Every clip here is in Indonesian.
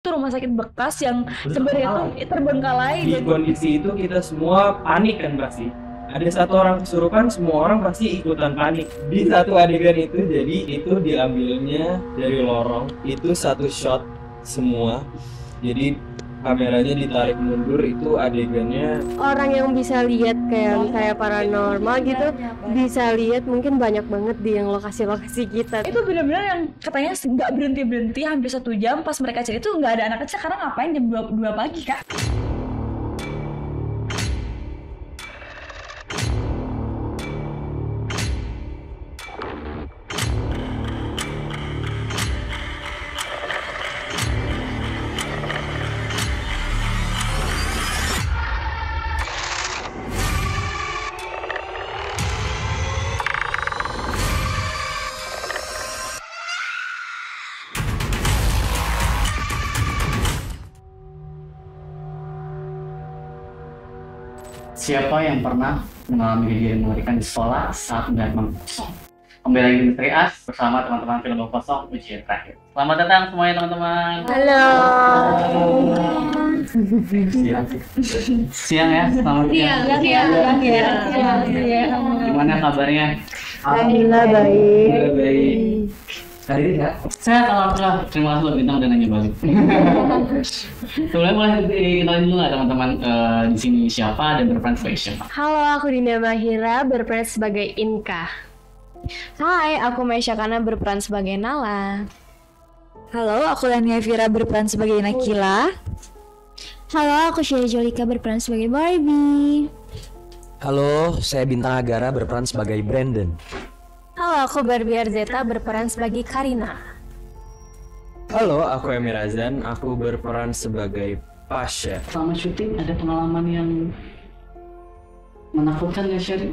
itu rumah sakit bekas yang sebenarnya itu terbengkalai Di dan kondisi itu kita semua panik kan pasti. Ada satu orang kesurupan, semua orang pasti ikutan panik. Di satu adegan itu, jadi itu diambilnya dari lorong. Itu satu shot semua. Jadi kameranya ditarik mundur, itu adegannya. Orang yang bisa lihat kayak paranormal gitu bisa lihat mungkin banyak banget di yang lokasi-lokasi kita. itu benar-benar yang katanya nggak berhenti hampir 1 jam. Pas mereka cari itu nggak ada anak kecil karena ngapain jam 2 pagi kak. Siapa yang pernah mengalami kejadian mengerikan di sekolah saat melihat bangku kosong? Kembali lagi di Misteri As bersama teman-teman film bangku kosong ujian terakhir. Selamat datang semuanya teman-teman. Halo. Siang ya, selamat siang. Gimana kabarnya? Alhamdulillah baik. Baik. Hari ini ya? Saya alhamdulillah. Terima kasih loh bintang udah nanya balik. Sebelumnya boleh dikenalin dulu nggak teman-teman di sini siapa dan berperan sebagai siapa? Halo, aku Dinda Mahira berperan sebagai Inka. Hai, aku Maisha Kana berperan sebagai Nala. Halo, aku Lania Vira berperan sebagai Nakila. Halo, aku Syah Jolika berperan sebagai Barbie. Halo, saya Bintang Agara berperan sebagai Brandon. Halo, aku Barbie Arzeta berperan sebagai Karina. Halo, aku Emir Azan. Aku berperan sebagai Pasha. Selama syuting ada pengalaman yang menakutkan ya Sherry?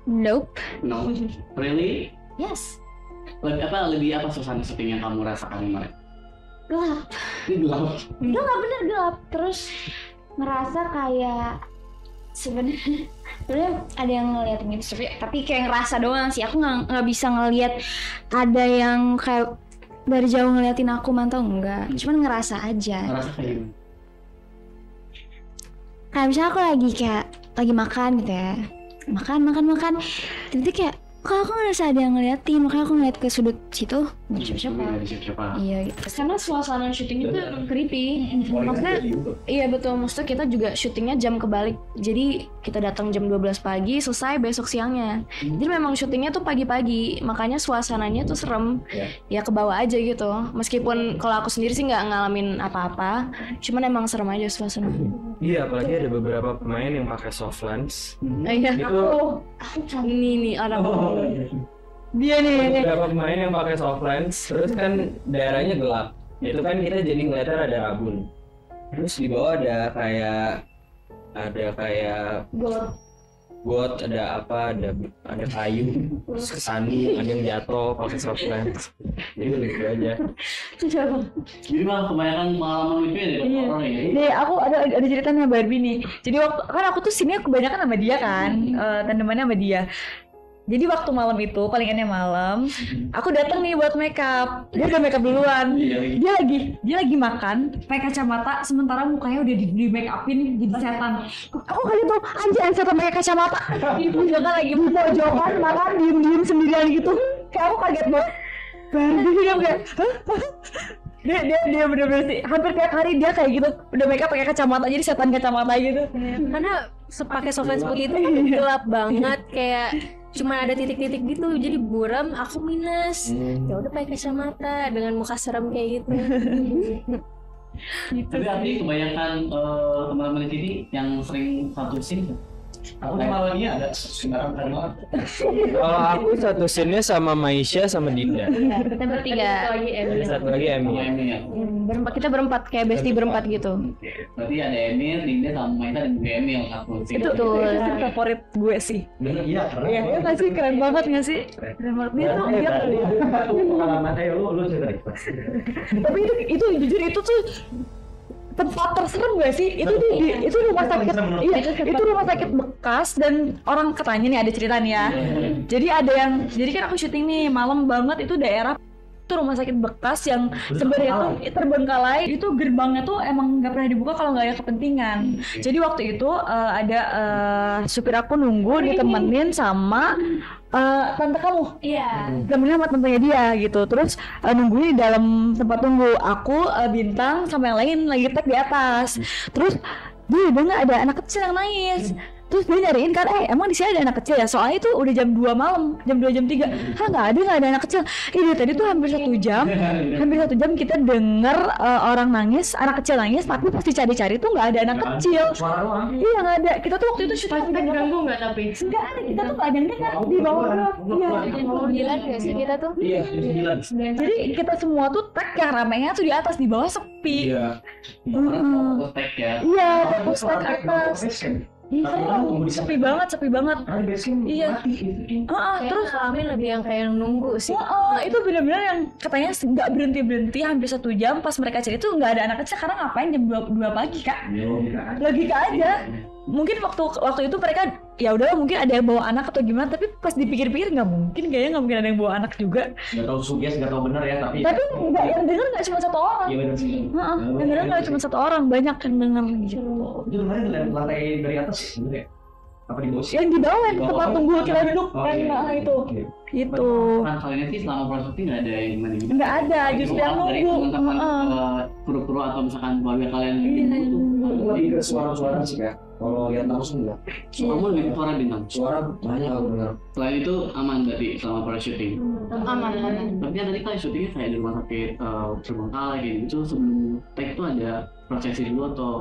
Nope. No, really? Yes. Lebih apa suasana syuting yang kamu rasakan kemarin? Gelap. Ini gelap. Gelap, bener gelap. Terus ngerasa kayak sebenarnya ada yang ngeliatin gitu, tapi kayak ngerasa doang sih. Aku nggak bisa ngeliat ada yang kayak dari jauh ngeliatin aku, mantau enggak. Cuman ngerasa aja. Ngerasa kayak gimana? Kayak misalnya aku lagi makan gitu ya, makan tiba-tiba kayak kok aku ngerasa ada yang ngeliatin, makanya aku ngeliat ke sudut situ nggak ada siapa-siapa. Iya gitu, karena suasana syuting itu emang creepy. Maksudnya iya betul, maksudnya kita juga syutingnya jam kebalik, jadi kita datang jam 12 pagi, selesai besok siangnya. Jadi memang syutingnya tuh pagi-pagi, makanya suasananya tuh serem. Ya ke bawah aja gitu, meskipun kalau aku sendiri sih nggak ngalamin apa-apa, cuman emang serem aja suasana. Iya, apalagi ada beberapa pemain yang pakai soft lens. Iya. Itu Ini orang Dia nih. beberapa pemain yang pakai soft lens, terus kan daerahnya gelap. Itu kan kita jadi ngeliatnya ada rabun. Terus di bawah ada kayak got, ada kayu, terus kesandung, ada yang jatuh pakai soft lens. Jadi lucu aja. Jadi malah kebanyakan pengalaman lucu ya dari orang ya. Nih, aku ada ceritanya Barbie nih. Jadi waktu kan aku tuh scene-nya kebanyakan sama dia kan, tandemannya sama dia. Jadi waktu malam itu, palingannya malam, aku datang nih buat makeup. Dia udah makeup duluan. Dia lagi makan, pakai kacamata, sementara mukanya udah di make upin jadi setan. Aku kaget tuh, anjir setan pakai kacamata. Di pojokan lagi pojokan makan diem sendirian gitu. Kayak aku kaget banget. Barbie dia kayak, hah? Dia bener-bener sih, hampir tiap hari dia kayak gitu, udah makeup pakai kacamata, jadi setan kacamata gitu. Karena pakai soft lens seperti itu gelap banget, kayak cuma ada titik-titik gitu, jadi buram, aku minus. Ya udah pakai kacamata dengan muka serem kayak gitu. Tapi artinya kebanyakan teman-teman di sini yang sering satu scene. Aku sama lagi ada sembarang banget. Kalau aku satu scene-nya sama Maisha sama Dinda. Kita bertiga. Ada satu lagi Emmy. Kita berempat kayak bestie berempat gitu. Berarti ada Emil, Dinda sama Maita dan juga Emil satu scene. Betul. Itu favorit gue sih. Iya, keren. Iya nggak sih, keren banget nggak sih? Keren banget. Dia Pengalaman lu cerita. tapi itu jujur itu tuh tempat terserem gak sih? Itu rumah sakit. Iya, itu rumah sakit bekas dan orang katanya nih ada cerita nih ya. Jadi kan aku syuting nih malam banget, itu daerah Itu rumah sakit bekas yang sebenarnya itu terbengkalai. Itu gerbangnya tuh emang nggak pernah dibuka kalau nggak ada kepentingan. Jadi waktu itu ada supir aku nunggu ditemenin sama tante kamu. Iya. Temennya sama tantenya dia gitu. Terus nungguin di dalam tempat tunggu. Aku, Bintang sama yang lain lagi tag di atas. Terus dia udah nggak ada anak kecil yang nangis. Terus dia nyariin kan, emang di sini ada anak kecil ya? Soalnya itu udah jam 2 malam, jam 2 jam 3. Hah, nggak ada anak kecil. Dari tadi tuh hampir 1 jam, kita denger orang nangis, anak kecil nangis, tapi pas dicari-cari tuh nggak ada anak kecil. Iya nggak ada. Kita tuh waktu itu syuting Kita ganggu nggak tapi? nggak ada, kita tuh nggak ada yang dengar di bawah. Iya. 9 nggak sih kita tuh? Iya, 9. Jadi kita semua tuh tag yang ramainya tuh di atas, di bawah sepi. Iya. Fokus tag ya. Iya, terus tag atas. Iya, sepi banget. Iya. Terus Terus ngalamin lebih yang kayak nunggu sih. itu benar-benar yang katanya nggak berhenti hampir 1 jam. Pas mereka cari itu nggak ada anak kecil karena ngapain jam 2 pagi kak? Logika aja. Mungkin waktu itu mereka ya udah mungkin ada yang bawa anak atau gimana, tapi pas dipikir-pikir nggak mungkin ada yang bawa anak juga. Nggak tahu suges, nggak tahu benar ya, tapi Tapi yang denger nggak cuma 1 orang. iya benar sih. Yang denger nggak cuma 1 orang, banyak yang denger gitu. Itu kemarin lantai dari atas ya, bener ya? Apa di bawah sih? Yang di bawah yang Di tempat bawah. tunggu kita duduk Oh, kan, iya. nah itu. Oke. Itu Kan kalian sih selama proses syuting nggak ada yang gimana gitu. nggak ada, justru yang Dari nunggu. teman-teman Heeh. kru-kru atau misalkan keluarga kalian Iya, gitu. Aku lebih ke suara-suara sih kak. Kalau lihat langsung enggak. Kamu lebih ke suara bintang. Suara banyak aku dengar. Selain itu aman berarti selama proses syuting. Aman. Tapi kan tadi kalian syutingnya kayak di rumah sakit terbengkalai gitu. Itu sebelum take itu ada prosesi dulu atau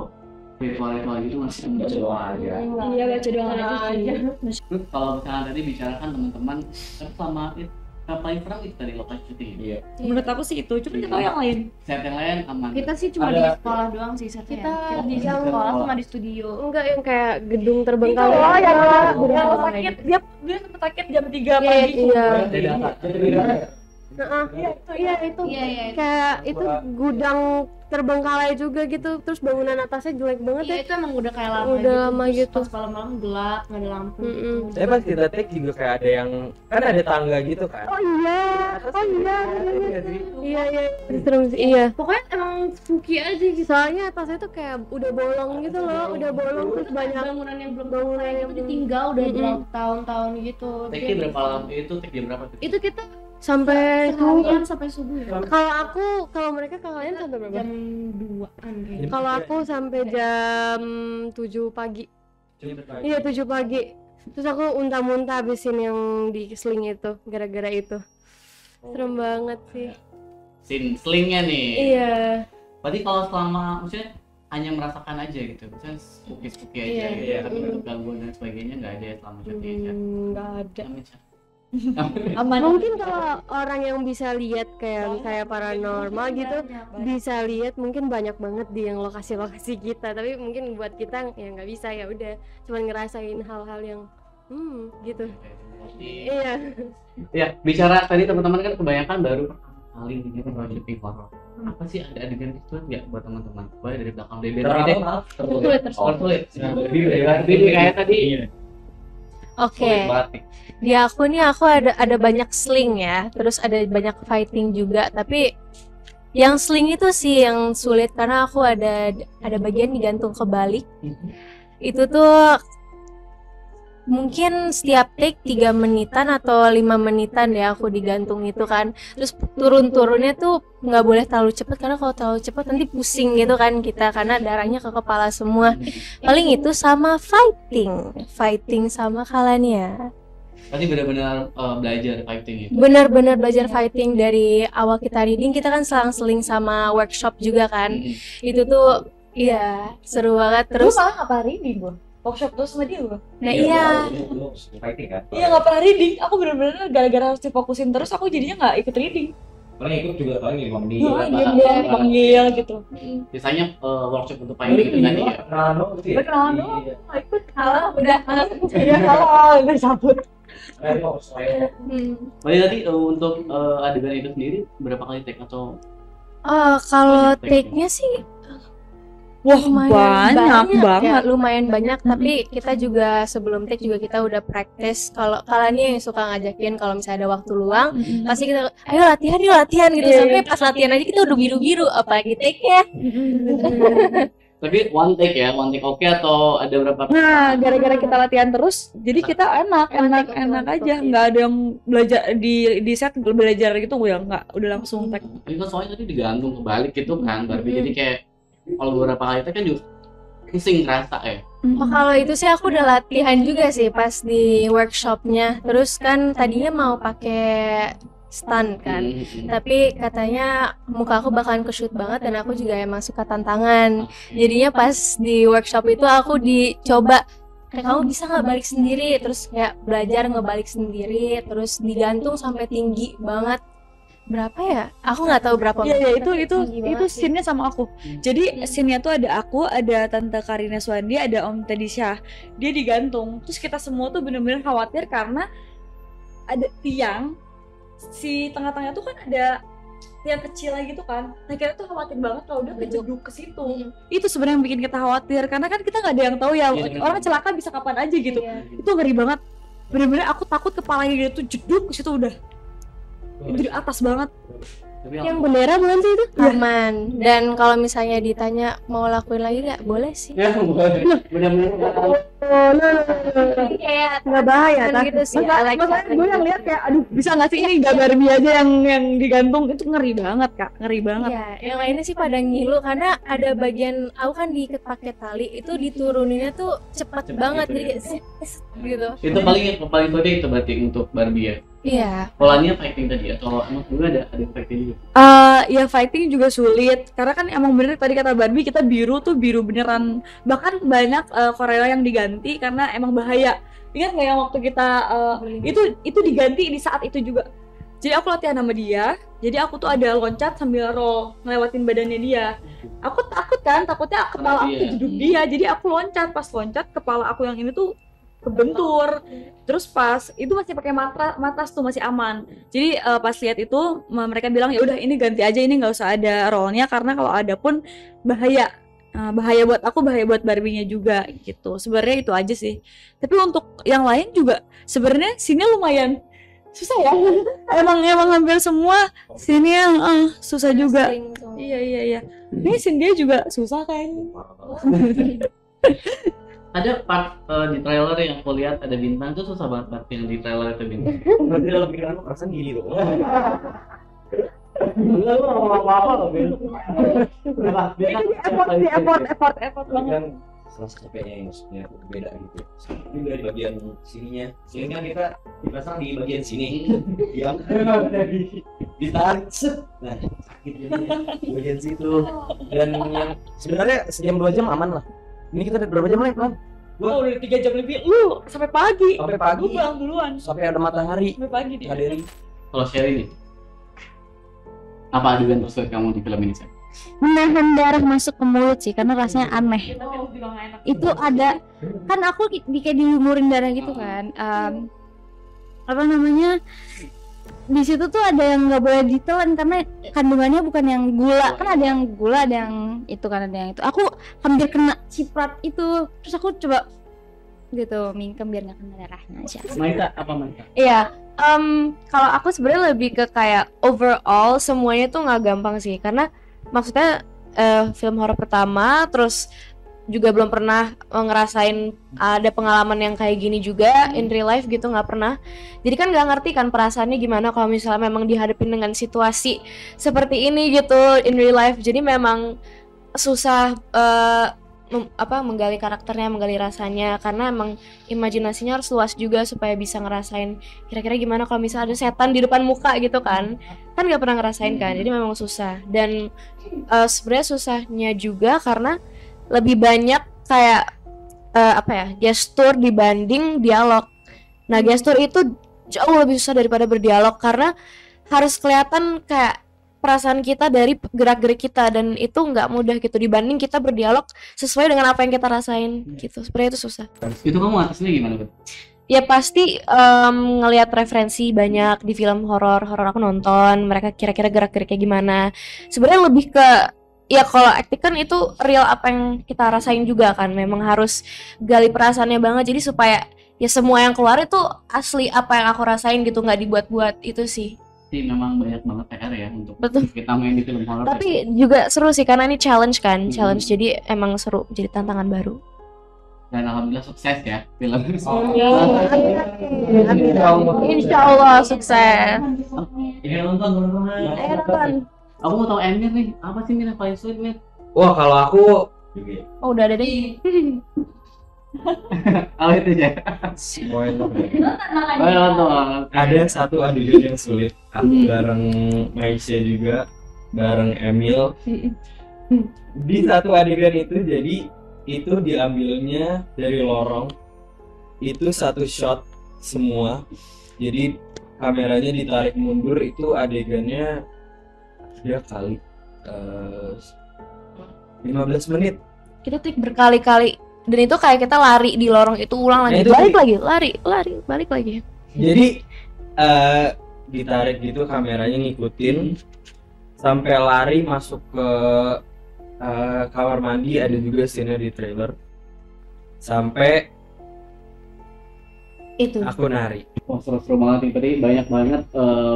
ritual-ritual gitu masih? Baca doa aja. Iya, baca doa aja. Kalau misalkan tadi bicarakan teman-teman, tapi selama itu yang paling serem itu tadi lokasi syuting. Iya. Menurut aku sih itu, cuma kita tahu yang lain. Set yang lain aman. Kita sih cuma Ada- di sekolah doang sih setnya. Kita di yang sekolah sama di studio. Enggak yang kayak gedung Itu terbengkalai. loh yang Gedung sakit, dia sempat sakit jam 3 Iya, pagi. iya. Iya itu. Iya. Kayak itu gudang terbengkalai juga gitu, terus bangunan atasnya jelek banget Iya ya. itu emang udah kayak lama Udah gitu. lama Terus gitu. Pas malam-malam gelap, nggak ada lampu. Mm-mm. gitu. Saya pas kita take juga kayak ada yang kan ada tangga gitu kan. Oh iya. Iya sih. Iya. Serem sih. Iya. Pokoknya emang spooky aja gitu. Soalnya atasnya tuh kayak udah bolong gitu loh, udah bolong terus banyak bangunan yang belum bangunan selesai yang itu ditinggal udah Mm-mm. bertahun-tahun gitu. Take-nya berapa lama? Itu take jam berapa tuh? Itu kita sampai seharian sampai subuh ya. kalau mereka kalian sampai berapa? Jam 2-an kayaknya. Kalau aku sampai jam 7 pagi. Iya 7 pagi. Terus aku unta-munta habisin yang di sling itu gara-gara itu. Serem banget sih. Scene slingnya nih. Iya. Berarti kalau selama maksudnya hanya merasakan aja gitu, misalnya spooky aja Iya, gitu, iya. tapi untuk gangguan dan sebagainya nggak ada ya selama syuting ya. Nggak ada. Amin, Syah. Aman. Mungkin kalau orang yang bisa lihat kayak paranormal gitu bisa lihat mungkin banyak banget di yang lokasi-lokasi kita, tapi mungkin buat kita ya nggak bisa, ya udah cuman ngerasain hal-hal yang gitu. Iya. Ya, bicara tadi teman-teman kan kebanyakan baru pertama kali gitu kalau syuting horor. Apa sih ada adegan itu nggak buat teman-teman? Boleh dari belakang DB deh. Tersulit. Jadi kayak tadi. Oke. Sulit banget nih. Di aku nih ada banyak sling ya, terus ada banyak fighting juga, tapi yang sling itu sih yang sulit karena aku ada bagian digantung kebalik. Itu tuh mungkin setiap take 3 menitan atau 5 menitan ya aku digantung itu kan. Terus turun-turunnya tuh nggak boleh terlalu cepat karena kalau terlalu cepat nanti pusing gitu kan kita karena darahnya ke kepala semua. Paling itu sama fighting sama kalian. Berarti benar-benar belajar fighting itu. Benar-benar belajar fighting dari awal kita reading, kita kan selang-seling sama workshop juga kan. Itu tuh iya seru banget. Terus Terus malah nggak pernah reading gue. Workshop terus sama dia gue. nah iya Fighting kan. Iya nggak pernah reading. Aku bener-bener gara-gara harus difokusin terus aku jadinya nggak ikut reading. Paling ikut juga paling emang di Diam-diam panggil gitu. Biasanya workshop untuk fighting itu tadi ya. Berkenalan doang. Nggak ikut. Kalah udah. Iya kalah udah cabut. Berarti tadi untuk adegan itu sendiri berapa kali take atau kalau Banyak take-nya. take-nya sih Wah, banyak ya, banget. lumayan banyak. Tapi kita juga sebelum take juga kita udah practice. Kalau kalian yang suka ngajakin kalau misalnya ada waktu luang, pasti kita ayo latihan gitu. Iya, Sampai iya. pas latihan aja kita udah biru-biru, apalagi take ya. Tapi one take oke atau ada berapa? Nah, gara-gara kita latihan terus, jadi kita enak aja, nggak ada yang belajar di set belajar gitu ya, nggak, udah langsung tag. Itu kan soalnya tadi digantung kebalik gitu kan, Barbie. Jadi kayak kalau beberapa kali take kan juga pusing ngerasa ya. Oh, kalau itu sih aku udah latihan juga sih pas di workshopnya. Terus kan tadinya mau pakai stand kan, tapi katanya muka aku bakalan ke-shoot banget dan aku juga emang suka tantangan. Jadinya pas di workshop itu aku dicoba kayak kamu bisa nggak balik sendiri, terus kayak belajar ngebalik sendiri, terus digantung sampai tinggi banget. Berapa ya? Aku nggak tahu berapa. Iya, meter, itu tapi tinggi banget sih. scene-nya sama aku. Jadi scene-nya tuh ada aku, ada Tante Karina Swandi, ada Om Teddy Syah. Dia digantung. Terus kita semua tuh bener-bener khawatir karena ada tiang, si tengah-tengah tuh kan ada tiang kecil lagi tuh kan. Nah, kita tuh khawatir banget kalau udah kejeduk ke situ. Itu sebenarnya yang bikin kita khawatir karena kan kita nggak ada yang tahu ya, orang celaka bisa kapan aja gitu. Iya. Itu ngeri banget. Bener-bener aku takut kepalanya dia tuh jeduk ke situ udah. Dari atas banget. Tapi Yang bendera bukan sih itu? Aman. Dan kalau misalnya ditanya mau lakuin lagi nggak, boleh sih. ya boleh. Benar-benar Kayak Nggak bahaya kan kan? gitu sih. I like Makanya that. gue yang lihat kayak aduh bisa nggak sih ini nggak Barbie aja yang digantung, itu ngeri banget Kak, ngeri banget. Iya, yang lainnya sih pada ngilu karena ada bagian aku kan diikat pakai tali itu dituruninnya tuh cepet banget gitu jadi kayak gitu. itu paling sulit itu berarti untuk Barbie ya. Iya. Polanya fighting tadi atau emang sebenarnya ada fighting juga. Ya fighting juga sulit karena kan emang bener tadi kata Barbie kita biru tuh biru beneran, bahkan banyak koreo yang diganti karena emang bahaya. Ingat nggak yang waktu kita itu diganti di saat itu juga. Jadi aku latihan sama dia, jadi aku tuh ada loncat sambil roll ngelewatin badannya dia. Aku takut kan, takutnya kepala aku kejeduk dia, jadi aku loncat, pas loncat kepala aku yang ini tuh kebentur. Terus pas itu masih pakai matras tuh masih aman. Jadi pas lihat itu mereka bilang ya udah ini ganti aja, ini nggak usah ada rollnya karena kalau ada pun bahaya. Bahaya buat aku, bahaya buat Barbie-nya juga gitu. Sebenarnya itu aja sih. Tapi untuk yang lain juga sebenarnya sini lumayan susah ya. emang hampir semua sini yang susah juga. Iya. Ini sini dia juga susah kayaknya. Ada part di trailer yang aku lihat ada bintang tuh susah banget part yang di trailer itu bintang. Berarti dalam pikiran lu perasaan gini loh. Enggak, lu ngomong apa loh, Ben. Effort banget. Kan salah satu capeknya yang maksudnya beda gitu. Ini dari bagian sininya. Sini kan kita dipasang di bagian sini. Yang ditarik set. Nah, sakit jadinya di bagian situ. Dan yang sebenarnya sejam 2 jam aman lah. Ini kita udah berapa jam lagi, Plan? Udah 3 jam lebih. Lu sampai pagi. Sampai pagi. Gue pulang duluan. Sampai ada matahari. Sampai pagi dia. Kak Dery. Kalau Sherry nih, apa adegan tersulit kamu di film ini? Shay? Menahan darah masuk ke mulut sih karena rasanya aneh. Itu ada kan aku kayak dilumurin darah gitu kan. Apa namanya? Di situ tuh ada yang nggak boleh ditelan karena kandungannya bukan yang gula, kan ada yang gula, ada yang itu kan, ada yang itu. Aku hampir kena ciprat itu, terus aku coba gitu mingkem biar nggak kena darahnya aja. Maita apa Maita? Iya, kalau aku sebenarnya lebih ke kayak overall semuanya tuh nggak gampang sih, karena maksudnya film horor pertama, terus juga belum pernah ngerasain ada pengalaman yang kayak gini juga in real life gitu, nggak pernah. Jadi kan nggak ngerti kan perasaannya gimana kalau misalnya memang dihadapin dengan situasi seperti ini gitu in real life. Jadi memang susah menggali karakternya, menggali rasanya, karena emang imajinasinya harus luas juga supaya bisa ngerasain kira-kira gimana kalau misalnya ada setan di depan muka gitu kan nggak pernah ngerasain kan, jadi memang susah. Dan sebenarnya susahnya juga karena lebih banyak kayak gestur dibanding dialog. Nah, gestur itu jauh lebih susah daripada berdialog karena harus kelihatan kayak perasaan kita dari gerak-gerik kita, dan itu nggak mudah gitu dibanding kita berdialog sesuai dengan apa yang kita rasain gitu. Sebenarnya itu susah. Itu kamu atasnya gimana, Bet? Ya pasti ngelihat referensi banyak di film horor aku nonton, mereka kira-kira gerak-geriknya gimana. Sebenarnya lebih ke ya kalau acting kan itu real apa yang kita rasain juga kan, memang harus gali perasaannya banget jadi supaya ya semua yang keluar itu asli apa yang aku rasain gitu, nggak dibuat-buat itu sih. Jadi memang banyak banget PR ya untuk Betul. kita main di film horor. Tapi juga seru sih karena ini challenge kan, challenge jadi emang seru, jadi tantangan baru. Dan alhamdulillah sukses ya film. Insya Allah sukses. Ini nonton teman-teman. Ayo nonton. Aku mau tahu Emir nih, apa sih Mir yang paling sulit Mir? Wah, kalau aku Oh udah ada deh. Oh itu aja. spoiler. Oh nonton. Ada satu adegan yang sulit. Aku bareng Maisha juga, bareng Emil. Di satu adegan itu jadi itu diambilnya dari lorong. Itu satu shot semua. Jadi kameranya ditarik mundur, itu adegannya dia kali 15 menit. Kita take berkali-kali dan itu kayak kita lari di lorong itu ulang lagi, Nah, itu balik lagi, lari, balik lagi. Jadi ditarik gitu, kameranya ngikutin sampai lari masuk ke kamar mandi. Ada juga scene di trailer sampai Itu. aku nari. Wah seru-seru banget nih, tadi banyak banget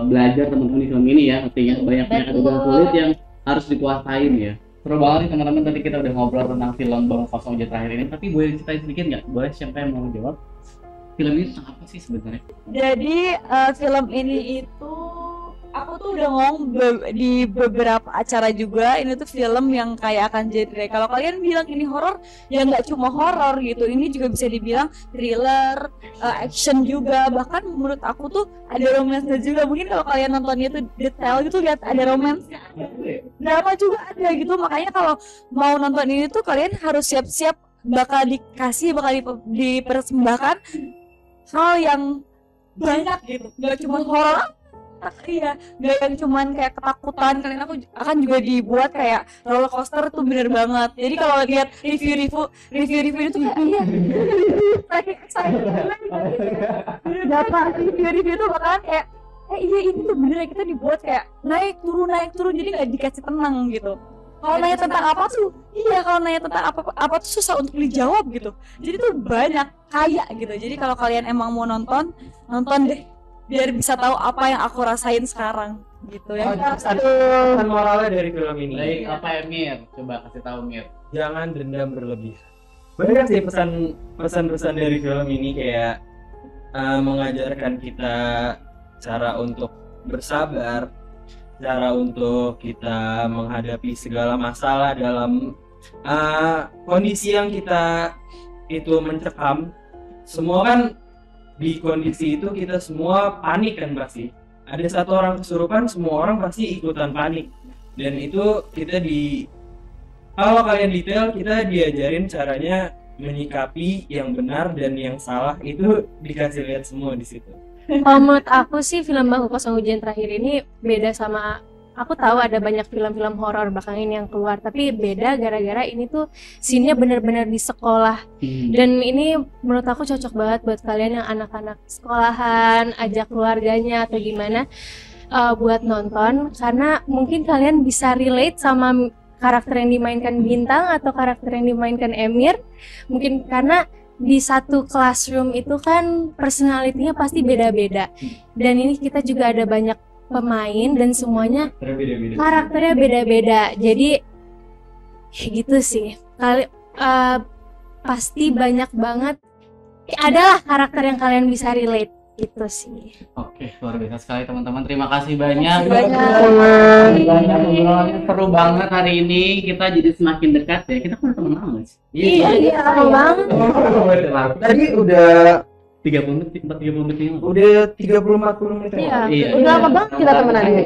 belajar teman-teman di film ini ya, artinya banyak adegan sulit yang harus dikuasain ya. Seru banget nih teman-teman, tadi kita udah ngobrol tentang film Bangun Kosong Hujan Terakhir ini, tapi boleh ceritain sedikit nggak? Boleh siapa yang mau jawab? Film ini tentang apa sih sebenarnya? Jadi film ini itu aku tuh udah ngomong di beberapa acara juga, ini tuh film yang kayak akan jadi, kalau kalian bilang ini horor ya nggak cuma horor gitu, ini juga bisa dibilang thriller, action juga, bahkan menurut aku tuh ada romance juga. Mungkin kalau kalian nontonnya tuh detail gitu, lihat ada romance, drama juga ada gitu. Makanya kalau mau nonton ini tuh kalian harus siap-siap bakal dipersembahkan hal yang banyak gitu, nggak cuma horor. Iya, nggak yang cuman kayak ketakutan. Kalian aku akan juga dibuat kayak roller coaster tuh bener banget. Jadi kalau lihat review itu kayak iya, saking excited dapat review itu bakalan kayak iya ini tuh bener kita dibuat kayak naik turun jadi nggak dikasih tenang gitu. Kalau nanya tentang apa tuh, kalau nanya tentang apa tuh susah untuk dijawab gitu. Jadi tuh banyak kayak gitu. Jadi kalau kalian emang mau nonton deh, biar bisa tahu apa yang aku rasain sekarang gitu ya. Pesan moralnya dari film ini. Baik, apa ya Mir? Coba kasih tahu Mir. Jangan dendam berlebihan. Banyak sih pesan-pesan dari film ini, kayak mengajarkan kita cara untuk bersabar, cara untuk kita menghadapi segala masalah dalam kondisi yang kita itu mencekam. Semua kan di kondisi itu kita semua panik kan pasti. Ada satu orang kesurupan, semua orang pasti ikutan panik. Dan itu kalau kalian detail, kita diajarin caranya menyikapi yang benar dan yang salah, itu dikasih lihat semua di situ. Kalau menurut aku sih film Bangun Kosong Hujan Terakhir ini beda sama, aku tahu ada banyak film-film horor belakangan ini yang keluar, tapi beda gara-gara ini tuh scene-nya benar-benar di sekolah. Dan ini menurut aku cocok banget buat kalian yang anak-anak sekolahan, ajak keluarganya atau gimana buat nonton, karena mungkin kalian bisa relate sama karakter yang dimainkan Bintang atau karakter yang dimainkan Emir. Mungkin karena di satu classroom itu kan personalitinya pasti beda-beda. Dan ini kita juga ada banyak pemain dan semuanya karakternya beda-beda. Jadi gitu sih. Pasti banyak banget adalah karakter yang kalian bisa relate gitu sih. Oke, luar biasa sekali teman-teman. Terima kasih banyak. Banyak. Seru banget hari ini. Kita jadi semakin dekat ya. Kita kan teman lama sih. Iya, seru banget. Tadi udah 30 menit, 40 menit ini. udah 30-40 menit. Iya, udah lama banget kita temenan ini.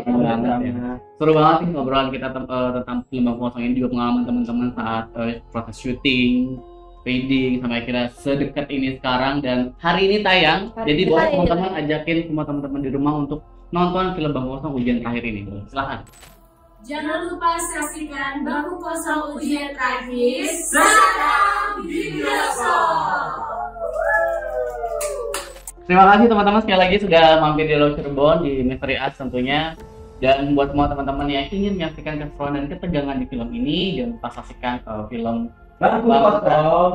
Seru banget sih ngobrolan kita tentang film Bangun Kosong ini, juga pengalaman teman-teman saat proses syuting, wedding, sampai akhirnya sedekat ini sekarang dan hari ini tayang. Jadi buat teman-teman ajakin semua teman-teman di rumah untuk nonton film Bangun Kosong Hujan Terakhir ini. Silahkan. Jangan lupa saksikan Bangun Kosong Ujian Terakhir sekarang di bioskop. Terima kasih teman-teman sekali lagi sudah mampir di Low Cirebon di Mystery Us tentunya. Dan buat semua teman-teman yang ingin menyaksikan keseruan dan ketegangan di film ini, jangan lupa saksikan film Bangku Kosong.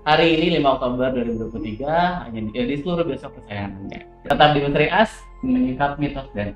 Hari ini 5 Oktober 2023 hanya di seluruh bioskop kesayangan Anda. Tetap di Misteri As, menyingkap mitos dan